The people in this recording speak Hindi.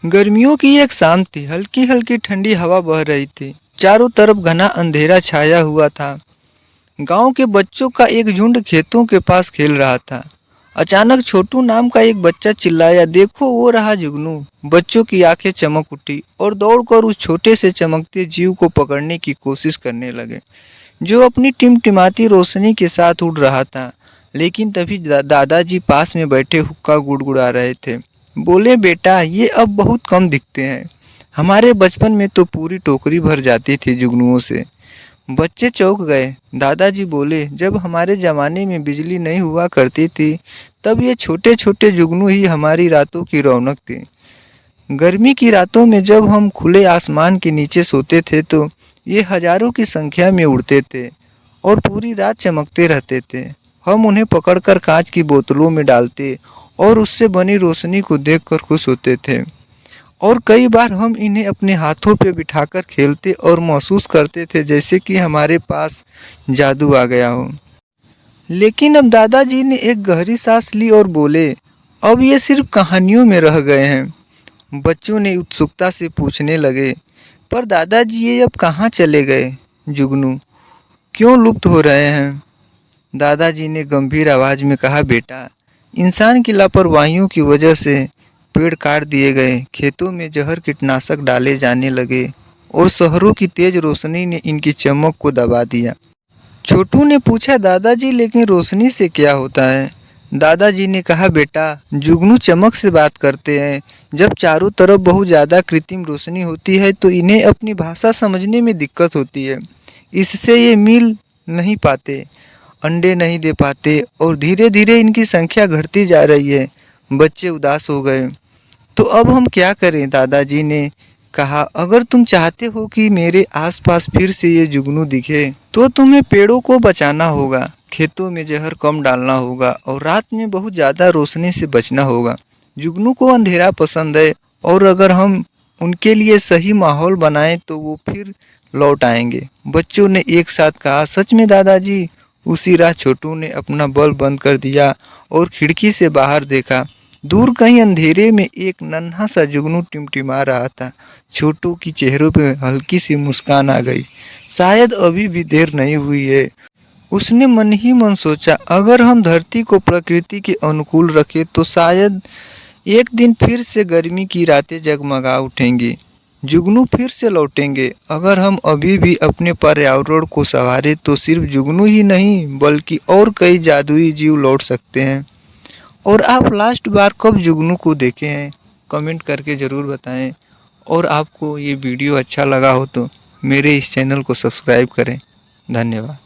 गर्मियों की एक शाम थी। हल्की हल्की ठंडी हवा बह रही थी। चारों तरफ घना अंधेरा छाया हुआ था। गांव के बच्चों का एक झुंड खेतों के पास खेल रहा था। अचानक छोटू नाम का एक बच्चा चिल्लाया, देखो वो रहा जुगनू। बच्चों की आंखें चमक उठी और दौड़कर उस छोटे से चमकते जीव को पकड़ने की कोशिश करने लगे, जो अपनी टिमटिमाती रोशनी के साथ उड़ रहा था। लेकिन तभी दादाजी पास में बैठे हुक्का गुड़गुड़ा रहे थे। बोले, बेटा ये अब बहुत कम दिखते हैं। हमारे बचपन में तो पूरी टोकरी भर जाती थी जुगनुओं से। बच्चे चौंक गए। दादाजी बोले, जब हमारे जमाने में बिजली नहीं हुआ करती थी, तब ये छोटे छोटे जुगनू ही हमारी रातों की रौनक थे। गर्मी की रातों में जब हम खुले आसमान के नीचे सोते थे तो ये हजारों की संख्या में उड़ते थे और पूरी रात चमकते रहते थे। हम उन्हें पकड़कर कांच की बोतलों में डालते और उससे बनी रोशनी को देखकर खुश होते थे। और कई बार हम इन्हें अपने हाथों पे बिठाकर खेलते और महसूस करते थे जैसे कि हमारे पास जादू आ गया हो। लेकिन अब दादाजी ने एक गहरी सांस ली और बोले, अब ये सिर्फ कहानियों में रह गए हैं। बच्चों ने उत्सुकता से पूछने लगे, पर दादाजी ये अब कहाँ चले गए? जुगनू क्यों लुप्त हो रहे हैं? दादाजी ने गंभीर आवाज में कहा, बेटा, इंसान की लापरवाहियों की वजह से पेड़ काट दिए गए, खेतों में जहर कीटनाशक डाले जाने लगे और शहरों की तेज रोशनी ने इनकी चमक को दबा दिया। छोटू ने पूछा, दादाजी लेकिन रोशनी से क्या होता है? दादाजी ने कहा, बेटा, जुगनू चमक से बात करते हैं। जब चारों तरफ बहुत ज़्यादा कृत्रिम रोशनी होती है तो इन्हें अपनी भाषा समझने में दिक्कत होती है। इससे ये मिल नहीं पाते, अंडे नहीं दे पाते और धीरे धीरे इनकी संख्या घटती जा रही है। बच्चे उदास हो गए। तो अब हम क्या करें? दादाजी ने कहा, अगर तुम चाहते हो कि मेरे आसपास फिर से ये जुगनू दिखे तो तुम्हें पेड़ों को बचाना होगा, खेतों में जहर कम डालना होगा और रात में बहुत ज़्यादा रोशनी से बचना होगा। जुगनू को अंधेरा पसंद है और अगर हम उनके लिए सही माहौल बनाएं तो वो फिर लौट आएंगे। बच्चों ने एक साथ कहा, सच में दादाजी? उसी रात छोटू ने अपना बल्ब बंद कर दिया और खिड़की से बाहर देखा। दूर कहीं अंधेरे में एक नन्हा सा जुगनू टिमटिमा रहा था। छोटू की चेहरे पे हल्की सी मुस्कान आ गई। शायद अभी भी देर नहीं हुई है। उसने मन ही मन सोचा, अगर हम धरती को प्रकृति के अनुकूल रखें तो शायद एक दिन फिर से गर्मी की रातें जगमगा उठेंगी, जुगनू फिर से लौटेंगे। अगर हम अभी भी अपने पर्यावरण को संवारें तो सिर्फ जुगनू ही नहीं बल्कि और कई जादुई जीव लौट सकते हैं। और आप लास्ट बार कब जुगनू को देखे हैं? कमेंट करके ज़रूर बताएं। और आपको ये वीडियो अच्छा लगा हो तो मेरे इस चैनल को सब्सक्राइब करें। धन्यवाद।